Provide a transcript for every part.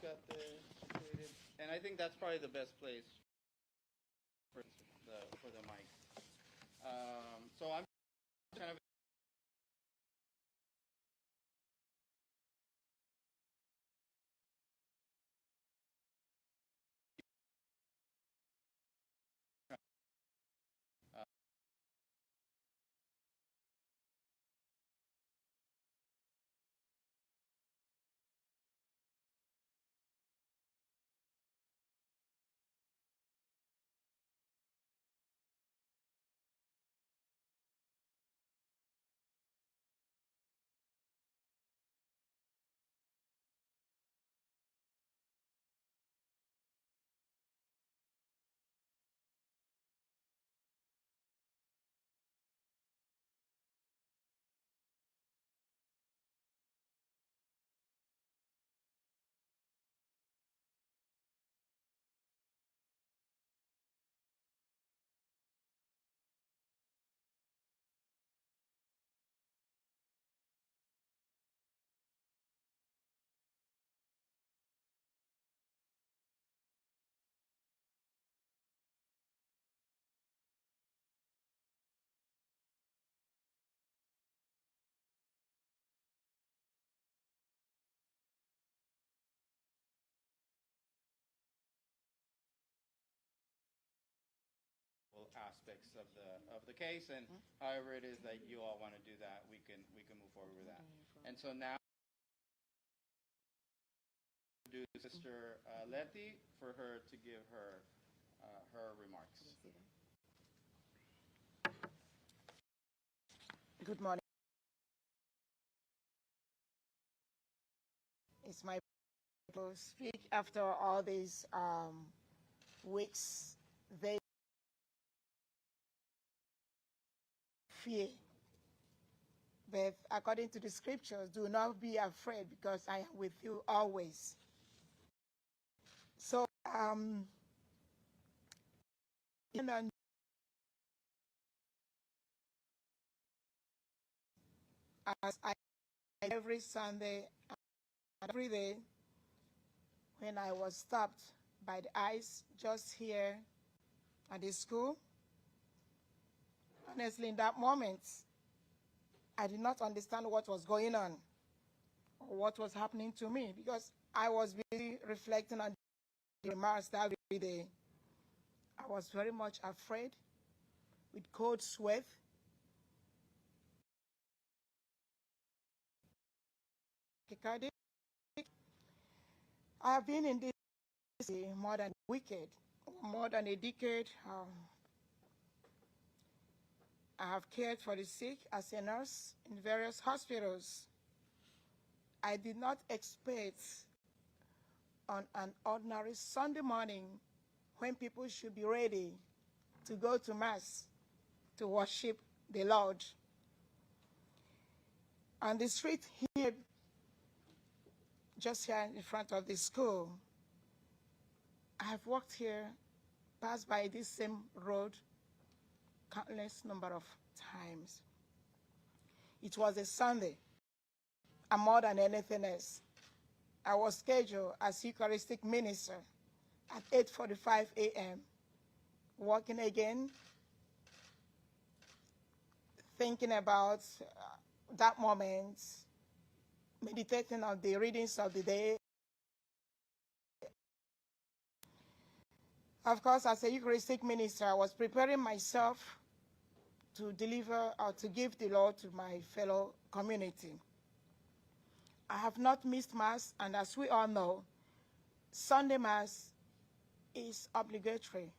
got the situated, and I think that's probably the best place for the mic. So I'm kind of aspects of the case, and however it is that you all want to do that, we can move forward with that. And so now, do Sister Letty for her to give her her remarks. Good morning. It's my pleasure to speak after all these weeks. They fear. But according to the scriptures, do not be afraid because I am with you always. So, as I every Sunday, every day, when I was stopped by the ICE just here at the school, honestly, in that moment, I did not understand what was going on or what was happening to me because I was busy reflecting on the remarks that very day. I was very much afraid with cold sweat. I have been in this more than a decade. I have cared for the sick as a nurse in various hospitals. I did not expect on an ordinary Sunday morning when people should be ready to go to Mass to worship the Lord. On the street here, just here in front of the school, I have walked here, passed by this same road countless number of times. It was a Sunday, and more than anything else, I was scheduled as Eucharistic minister at 8:45 a.m., walking again, thinking about that moment, meditating on the readings of the day. Of course, as a Eucharistic minister, I was preparing myself to deliver or to give the Lord to my fellow community. I have not missed Mass, and as we all know, Sunday Mass is obligatory.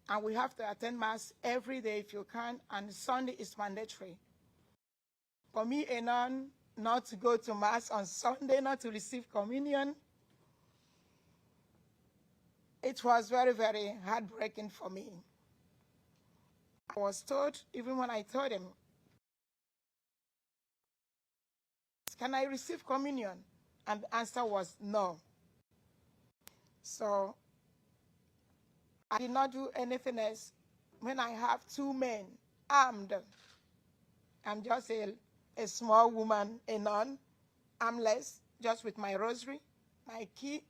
And we have to attend Mass every day if you can, and Sunday is mandatory. For me, a nun, not to go to Mass on Sunday, not to receive communion, it was very, very heartbreaking for me. I was told, even when I told him, can I receive communion? And the answer was no. So I did not do anything else. When I have two men armed, I'm just a small woman, a nun, armless, just with my rosary, my key,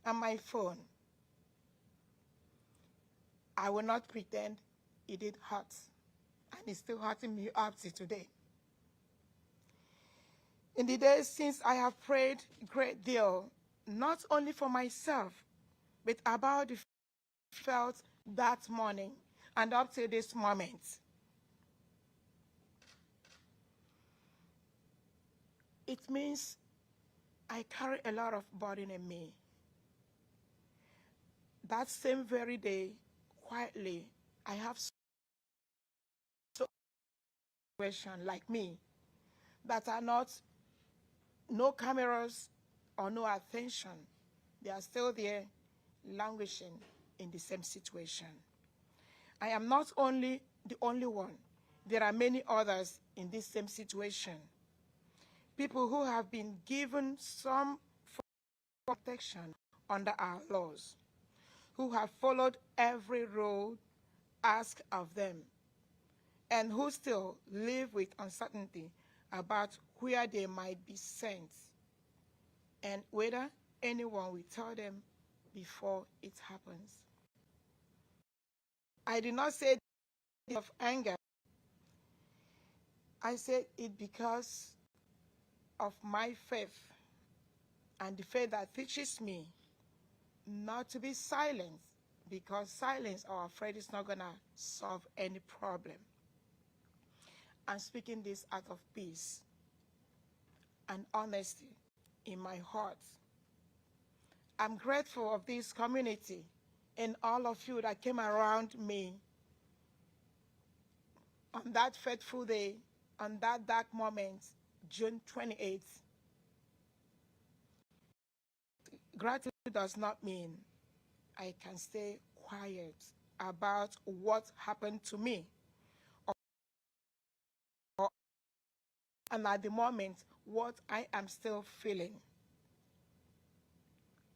and my phone. I will not pretend it did hurt, and it's still hurting me up to today. In the days since, I have prayed a great deal, not only for myself, but about the felt that morning and up to this moment. It means I carry a lot of burden in me. That same very day, quietly, I have so situations like me that are not, no cameras or no attention. They are still there, languishing in the same situation. I am not only the only one. There are many others in this same situation. People who have been given some protection under our laws, who have followed every rule asked of them, and who still live with uncertainty about where they might be sent, and whether anyone will tell them before it happens. I did not say it of anger. I said it because of my faith, and the faith that teaches me not to be silent, because silence or afraid is not going to solve any problem. I'm speaking this out of peace and honesty in my heart. I'm grateful of this community and all of you that came around me on that fateful day, on that dark moment, June 28th. Gratitude does not mean I can stay quiet about what happened to me, and at the moment, what I am still feeling.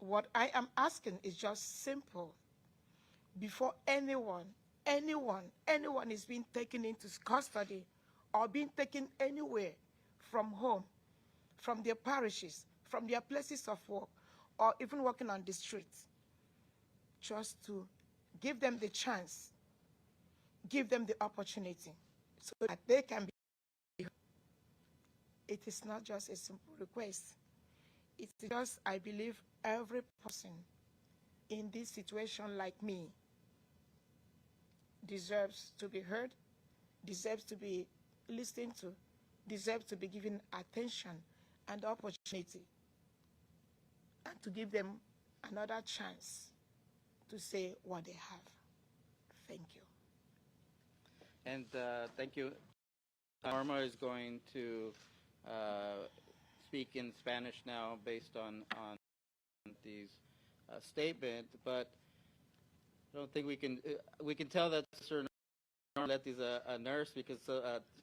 What I am asking is just simple. Before anyone is being taken into custody or being taken anywhere from home, from their parishes, from their places of work, or even working on the streets, just to give them the chance, give them the opportunity so that they can be. It is not just a simple request. It's just, I believe, every person in this situation like me deserves to be heard, deserves to be listened to, deserves to be given attention and opportunity, and to give them another chance to say what they have. Thank you. And thank you. Norma is going to speak in Spanish now based on these statement, but I don't think we can tell that Sister Hermana Letty is a nurse because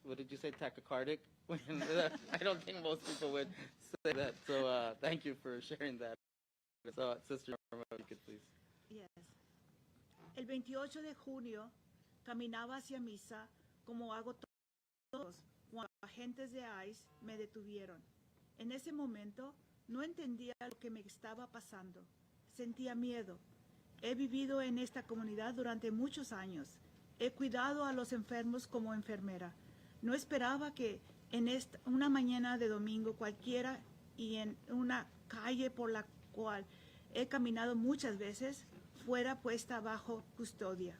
what did you say, tachycardic? I don't think most people would say that. So thank you for sharing that. So Sister Hermana, you could please. Yes. El 28 de junio caminaba hacia misa como hago todos cuando agentes de ICE me detuvieron. En ese momento no entendía lo que me estaba pasando. Sentía miedo. He vivido en esta comunidad durante muchos años. He cuidado a los enfermos como enfermera. No esperaba que en una mañana de domingo cualquiera y en una calle por la cual he caminado muchas veces fuera puesta bajo custodia.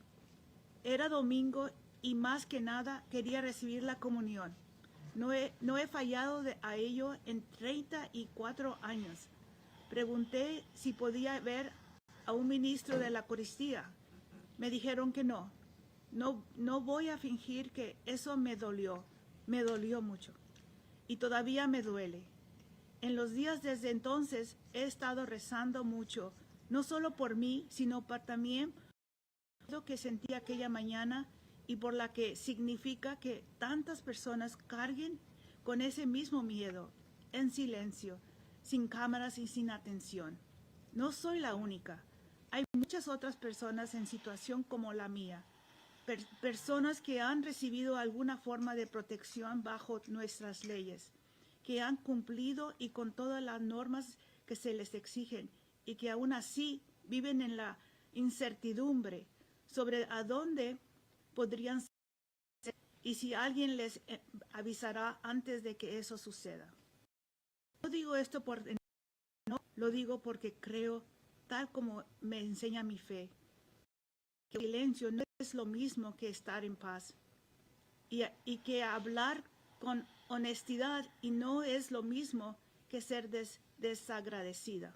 Era domingo y más que nada quería recibir la comunión. No he fallado a ello en 34 años. Pregunté si podía ver a un ministro de la Eucaristía. Me dijeron que no. No voy a fingir que eso me dolió mucho. Y todavía me duele. En los días desde entonces he estado rezando mucho, no solo por mí, sino también por lo que sentí aquella mañana y por la que significa que tantas personas carguen con ese mismo miedo, en silencio, sin cámaras y sin atención. No soy la única. Hay muchas otras personas en situación como la mía. Personas que han recibido alguna forma de protección bajo nuestras leyes, que han cumplido y con todas las normas que se les exigen y que aún así viven en la incertidumbre sobre a dónde podrían ser y si alguien les avisará antes de que eso suceda. No digo esto no, lo digo porque creo, tal como me enseña mi fe, que el silencio no es lo mismo que estar en paz y que hablar con honestidad y no es lo mismo que ser desagradecida.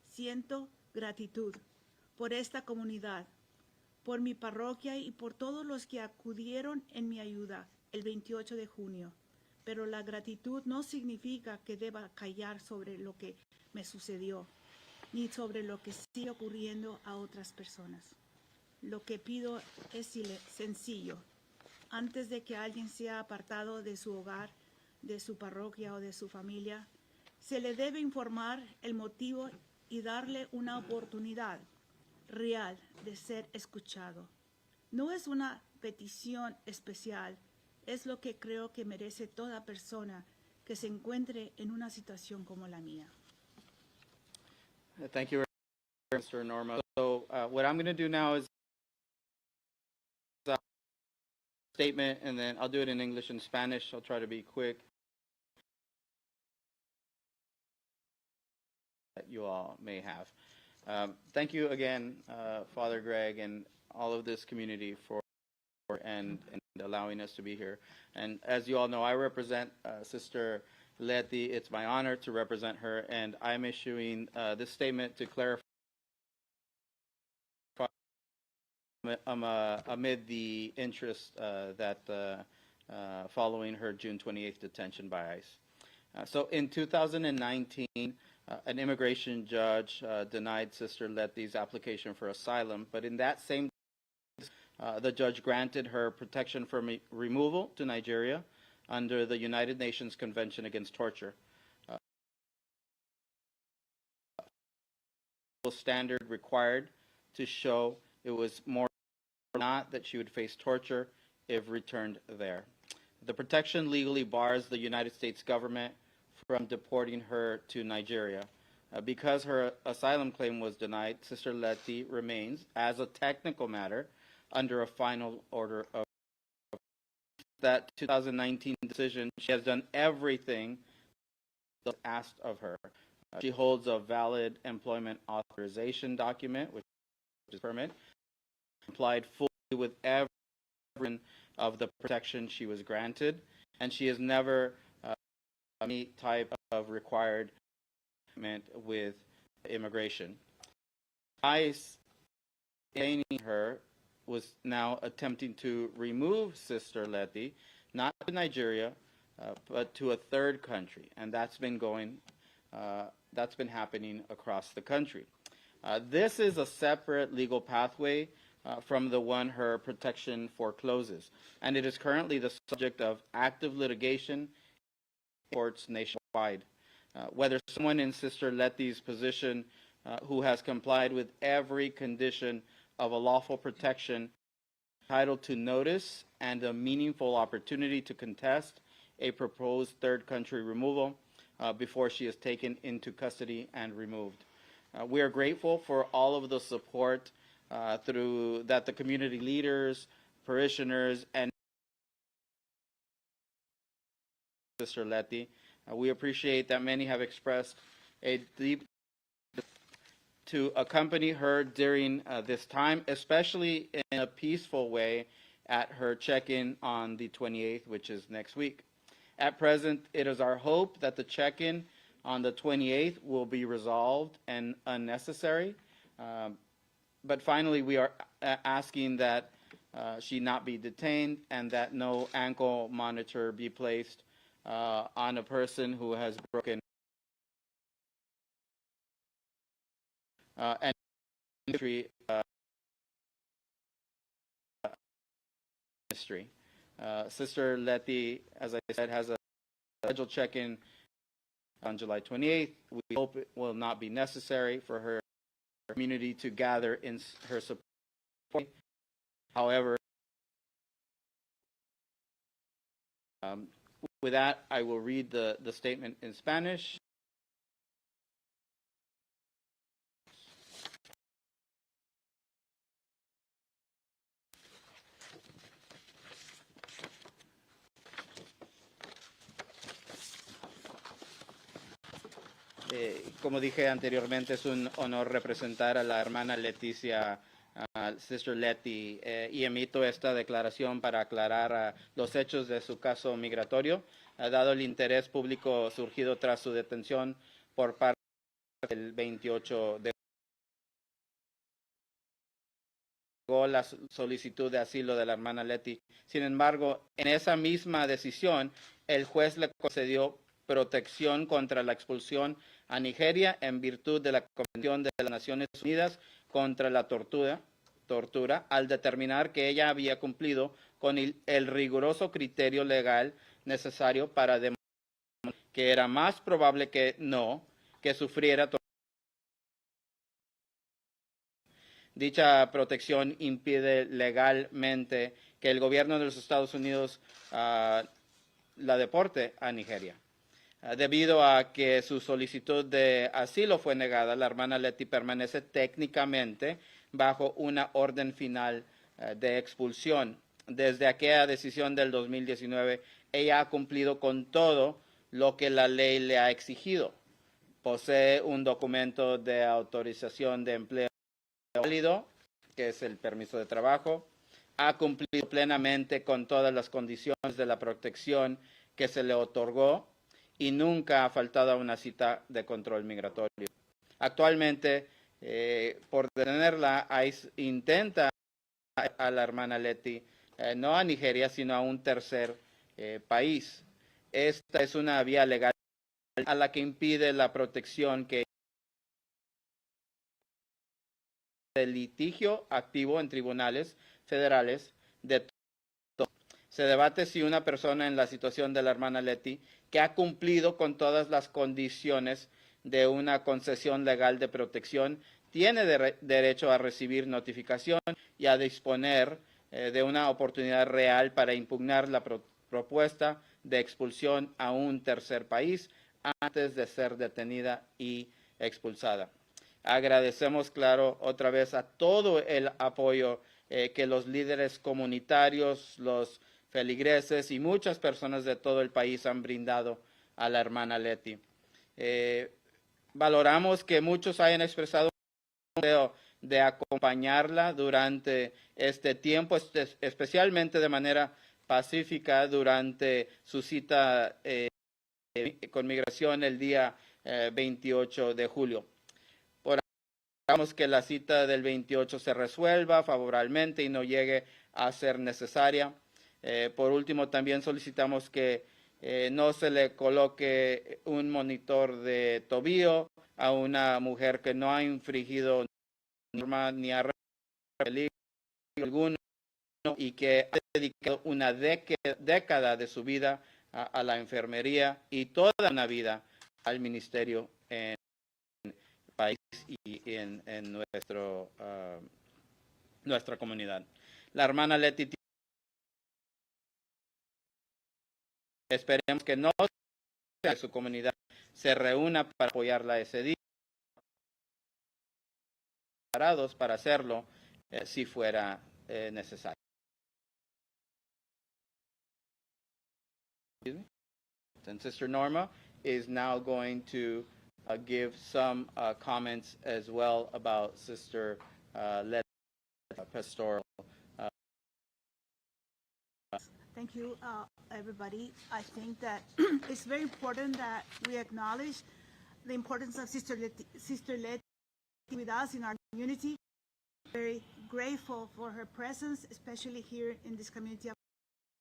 Siento gratitud por esta comunidad, por mi parroquia y por todos los que acudieron en mi ayuda el 28 de junio. Pero la gratitud no significa que deba callar sobre lo que me sucedió, ni sobre lo que sigue ocurriendo a otras personas. Lo que pido es sencillo. Antes de que alguien sea apartado de su hogar, de su parroquia o de su familia, se le debe informar el motivo y darle una oportunidad real de ser escuchado. No es una petición especial, es lo que creo que merece toda persona que se encuentre en una situación como la mía. Thank you, Mr. Norma. So what I'm going to do now is statement, and then I'll do it in English and Spanish. I'll try to be quick. That you all may have. Thank you again, Father Greg, and all of this community for and allowing us to be here. And as you all know, I represent Sister Letty. It's my honor to represent her, and I'm issuing this statement to clarify amid the interest that following her June 28th detention by ICE. So in 2019, an immigration judge denied Sister Letty's application for asylum, but in that same the judge granted her protection from removal to Nigeria under the United Nations Convention Against Torture. Standard required to show it was more or not that she would face torture if returned there. The protection legally bars the United States government from deporting her to Nigeria. Because her asylum claim was denied, Sister Letty remains, as a technical matter, under a final order of that 2019 decision. She has done everything that was asked of her. She holds a valid employment authorization document, which is permit, complied fully with every of the protection she was granted, and she has never any type of required with immigration. ICE, detaining her, was now attempting to remove Sister Letty, not to Nigeria, but to a third country, and that's been happening across the country. This is a separate legal pathway from the one her protection forecloses, and it is currently the subject of active litigation in courts nationwide. Whether someone in Sister Letty's position who has complied with every condition of a lawful protection, entitled to notice and a meaningful opportunity to contest a proposed third country removal before she is taken into custody and removed. We are grateful for all of the support through that the community leaders, parishioners, and Sister Letty. We appreciate that many have expressed a deep to accompany her during this time, especially in a peaceful way at her check-in on the 28th, which is next week. At present, it is our hope that the check-in on the 28th will be resolved and unnecessary. But finally, we are asking that she not be detained and that no ankle monitor be placed on a person who has broken and ministry. Sister Letty, as I said, has a scheduled check-in on July 28th. We hope it will not be necessary for her community to gather in her support. However, with that, I will read the statement in Spanish. Como dije anteriormente, es un honor representar a la hermana Leticia, Sister Letty, y emito esta declaración para aclarar los hechos de su caso migratorio, dado el interés público surgido tras su detención por parte del 28 de la solicitud de asilo de la hermana Letty. Sin embargo, en esa misma decisión, el juez le concedió protección contra la expulsión a Nigeria en virtud de la Convención de las Naciones Unidas contra la tortura, al determinar que ella había cumplido con el riguroso criterio legal necesario para demostrar que era más probable que no que sufriera tortura. Dicha protección impide legalmente que el gobierno de los Estados Unidos la deporte a Nigeria. Debido a que su solicitud de asilo fue negada, la hermana Letty permanece técnicamente bajo una orden final de expulsión. Desde aquella decisión del 2019, ella ha cumplido con todo lo que la ley le ha exigido. Posee un documento de autorización de empleo válido, que es el permiso de trabajo, ha cumplido plenamente con todas las condiciones de la protección que se le otorgó y nunca ha faltado a una cita de control migratorio. Actualmente, por detenerla, ICE intenta a la hermana Letty, no a Nigeria, sino a un tercer país. Esta es una vía legal a la que impide la protección que el litigio activo en tribunales federales de todo. Se debate si una persona en la situación de la hermana Letty, que ha cumplido con todas las condiciones de una concesión legal de protección, tiene derecho a recibir notificación y a disponer de una oportunidad real para impugnar la propuesta de expulsión a un tercer país antes de ser detenida y expulsada. Agradecemos, claro, otra vez a todo el apoyo que los líderes comunitarios, los feligreses y muchas personas de todo el país han brindado a la hermana Letty. Valoramos que muchos hayan expresado un deseo de acompañarla durante este tiempo, especialmente de manera pacífica durante su cita con migración el día 28 de julio. Esperamos que la cita del 28 se resuelva favorablemente y no llegue a ser necesaria. Por último, también solicitamos que no se le coloque un monitor de tobillo a una mujer que no ha infringido norma ni ha peligro alguno y que ha dedicado una década de su vida a la enfermería y toda una vida al ministerio en país y en nuestra comunidad. La hermana Letty, esperemos que no sea su comunidad se reúna para apoyarla ese día, preparados para hacerlo si fuera necesario. And Sister Norma is now going to give some comments as well about Sister Letty's pastoral. Thank you, everybody. I think that it's very important that we acknowledge the importance of Sister Letty with us in our community. Very grateful for her presence, especially here in this community of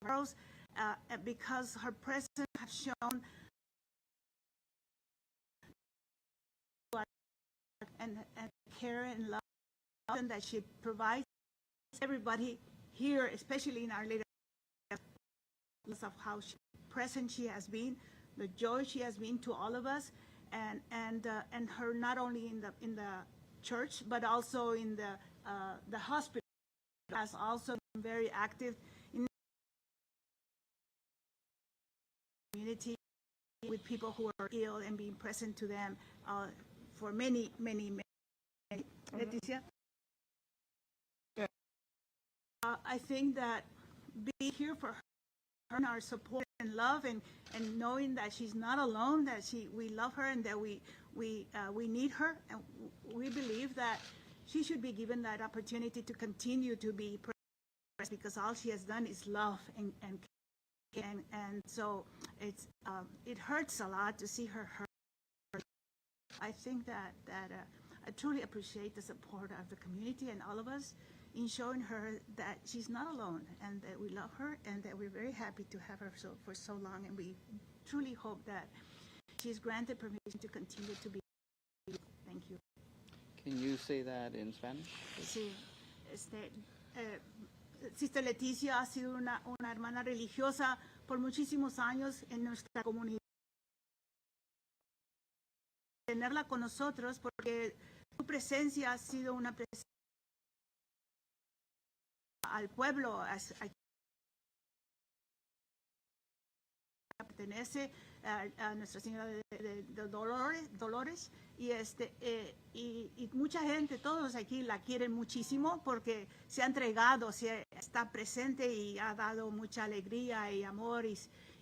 girls, because her presence has shown and care and love that she provides everybody here, especially in our leadership, of how present she has been, the joy she has been to all of us, and her not only in the church but also in the hospital, has also been very active in the community with people who are ill and being present to them for many. Leticia? I think that being here for her and our support in love, and knowing that she's not alone, that we love her, and that we need her, and we believe that she should be given that opportunity to continue to be pressed, because all she has done is love and so it hurts a lot to see her hurt. I think that I truly appreciate the support of the community and all of us in showing her that she's not alone, and that we love her, and that we're very happy to have her for so long, and we truly hope that she's granted permission to continue to be. Thank you. Can you say that in Spanish? Sí, Sister Leticia ha sido una hermana religiosa por muchísimos años en nuestra comunidad. Tenerla con nosotros, porque su presencia ha sido una presencia al pueblo, pertenece a Nuestra Señora de Dolores, y mucha gente, todos aquí la quieren muchísimo porque se ha entregado, está presente y ha dado mucha alegría y amor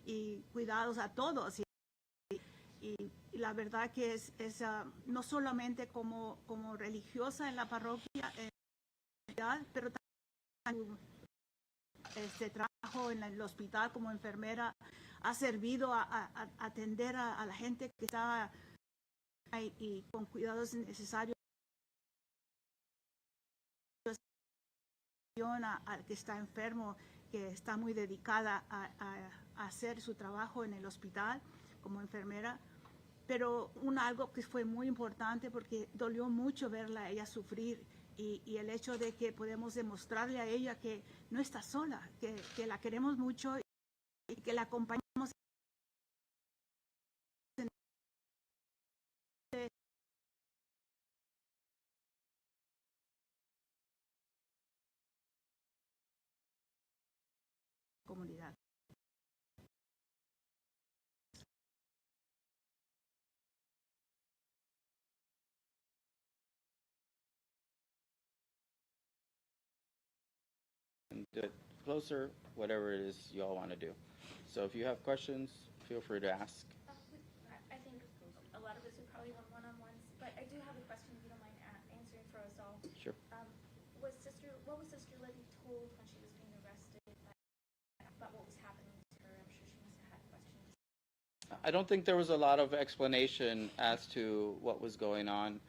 y cuidados a todos. Y la verdad que es no solamente como religiosa en la parroquia, pero también trabajo en el hospital como enfermera, ha servido a atender a la gente que está ahí y con cuidados necesarios, al que está enfermo, que está muy dedicada a hacer su trabajo en el hospital como enfermera. Pero algo que fue muy importante, porque dolió mucho verla a ella sufrir, y el hecho de que podemos demostrarle a ella que no está sola, que la queremos mucho y que la acompañamos en la comunidad. Do it closer, whatever it is you all want to do. So if you have questions, feel free to ask. I think a lot of us would probably want one-on-ones, but I do have a question, if you don't mind answering for us all. Sure. What was Sister Letty told when she was being arrested about what was happening to her? I'm sure she must have had questions. I don't think there was a lot of explanation as to what was going on,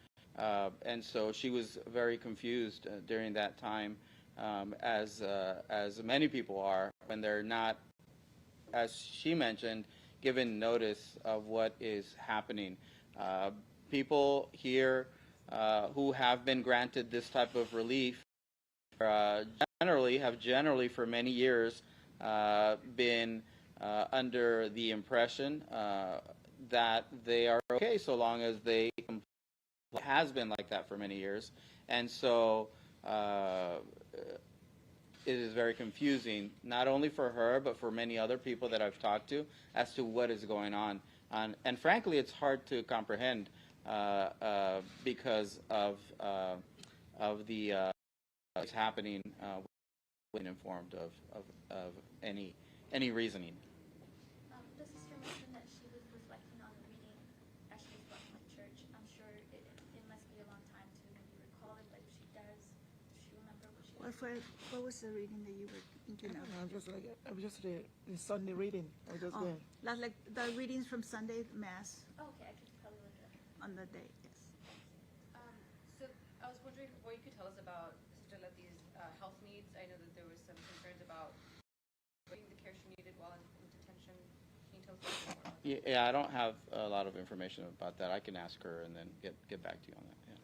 and so she was very confused during that time, as many people are when they're not, as she mentioned, given notice of what is happening. People here who have been granted this type of relief generally for many years been under the impression that they are okay so long as they comply. It has been like that for many years, and so it is very confusing, not only for her, but for many other people that I've talked to, as to what is going on. And frankly, it's hard to comprehend because of the what's happening. When informed of any reasoning. The sister mentioned that she was reflecting on the reading as she was walking to church. I'm sure it must be a long time to maybe recall it, but if she does, does she remember what she was? What was the reading that you were thinking of? I'm just the Sunday reading. I was just there. Like the readings from Sunday Mass Oh, okay, I could probably look it up. on the day, yes. So I was wondering what you could tell us about Sister Letty's health needs. I know that there was some concerns about getting the care she needed while in detention. Can you tell us a little more about that? Yeah, I don't have a lot of information about that. I can ask her and then get back to you on that. Yeah.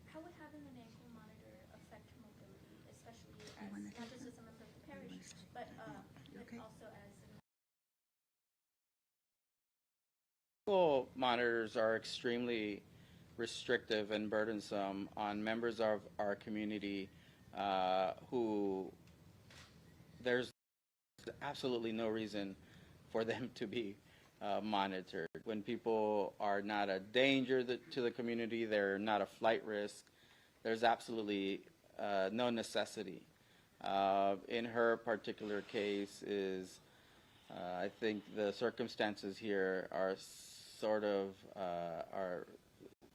How would having an ankle monitor affect her mobility, especially not just as a member of the parish, but also as Ankle monitors are extremely restrictive and burdensome on members of our community who there's absolutely no reason for them to be monitored. When people are not a danger to the community, they're not a flight risk, there's absolutely no necessity. In her particular case is I think the circumstances here are sort of, are,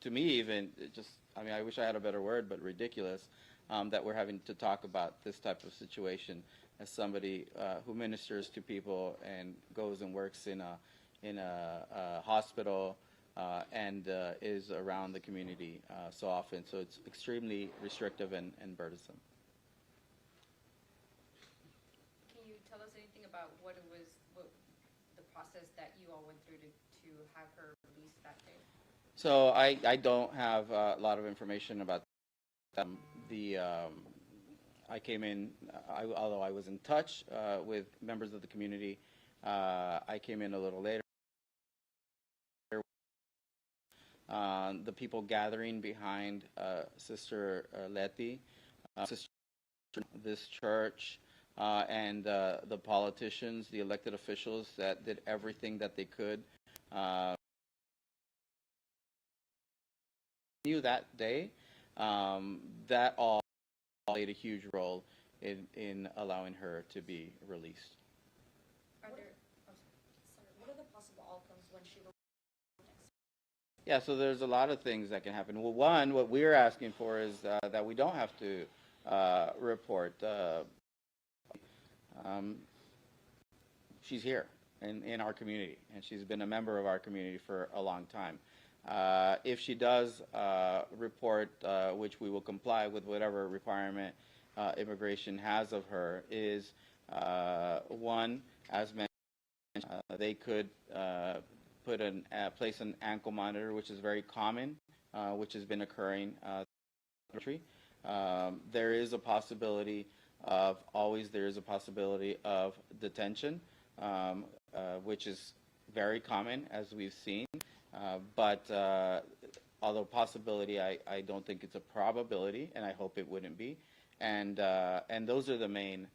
to me even, just, I mean, I wish I had a better word, but ridiculous, that we're having to talk about this type of situation as somebody who ministers to people and goes and works in a hospital and is around the community so often. So it's extremely restrictive and burdensome. Can you tell us anything about what the process that you all went through to have her released that day? So I don't have a lot of information about I came in, although I was in touch with members of the community, I came in a little later. The people gathering behind Sister Letty, Sister, this church, and the politicians, the elected officials that did everything that they could. Knew that day, that all played a huge role in allowing her to be released. Are there, Sorry, what are the possible outcomes when she will next? Yeah, so there's a lot of things that can happen. Well, one, what we're asking for is that we don't have to report. She's here in our community, and she's been a member of our community for a long time. If she does report, which we will comply with whatever requirement immigration has of her, is one, as mentioned, they could place an ankle monitor, which is very common, which has been occurring in the country. There is a possibility of, always there is a possibility of detention, which is very common, as we've seen. But although possibility, I don't think it's a probability, and I hope it wouldn't be. And those are the main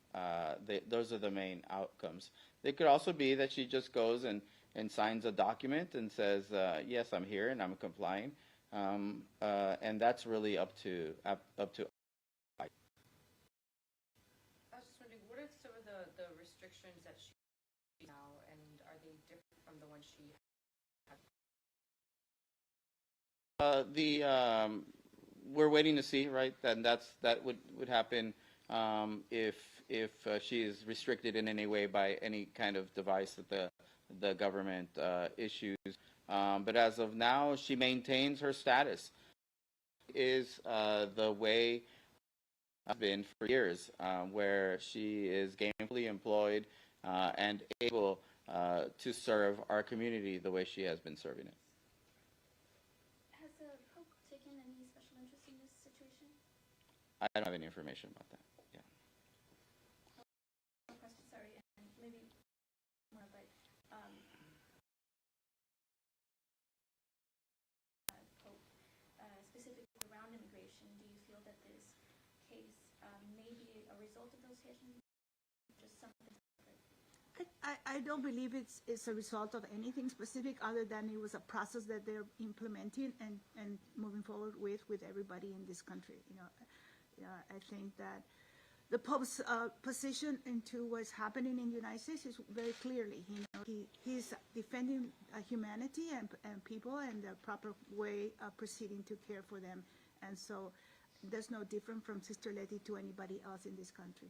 outcomes. It could also be that she just goes and signs a document and says, yes, I'm here and I'm complying, and that's really up to. I was just wondering, what are some of the restrictions that she now, and are they different from the ones she had? We're waiting to see, right? That would happen if she is restricted in any way by any kind of device that the government issues. But as of now, she maintains her status. Is the way it's been for years, where she is gainfully employed and able to serve our community the way she has been serving it. Has the Pope taken any special interest in this situation? I don't have any information about that. Yeah. One question, sorry, and maybe more, but Pope, specifically around immigration, do you feel that this case may be a result of those tensions, just something separate? I don't believe it's a result of anything specific other than it was a process that they're implementing and moving forward with everybody in this country. I think that the Pope's position into what's happening in the United States is very clearly, he's defending humanity and people and the proper way of proceeding to care for them. And so there's no different from Sister Letty to anybody else in this country.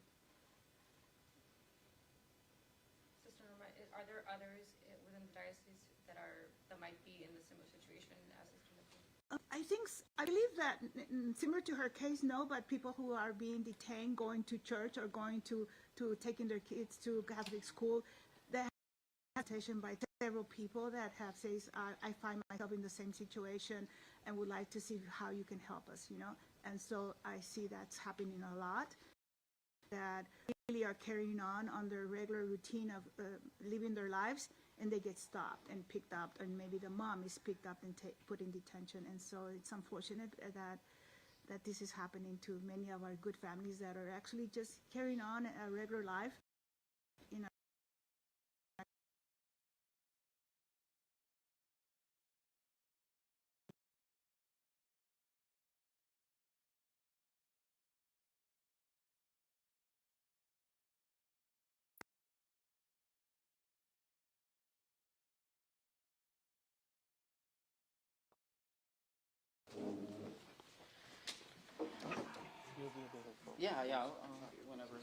Sister Norma, are there others within the diocese that might be in the similar situation as Sister Letty? I believe that similar to her case, no, but people who are being detained, going to church or going to taking their kids to Catholic school, they have detention by several people that have says, I find myself in the same situation and would like to see how you can help us, And so I see that's happening a lot, that really are carrying on their regular routine of living their lives, and they get stopped and picked up, and maybe the mom is picked up and put in detention. And so it's unfortunate that this is happening to many of our good families that are actually just carrying on a regular life in Yeah, whenever.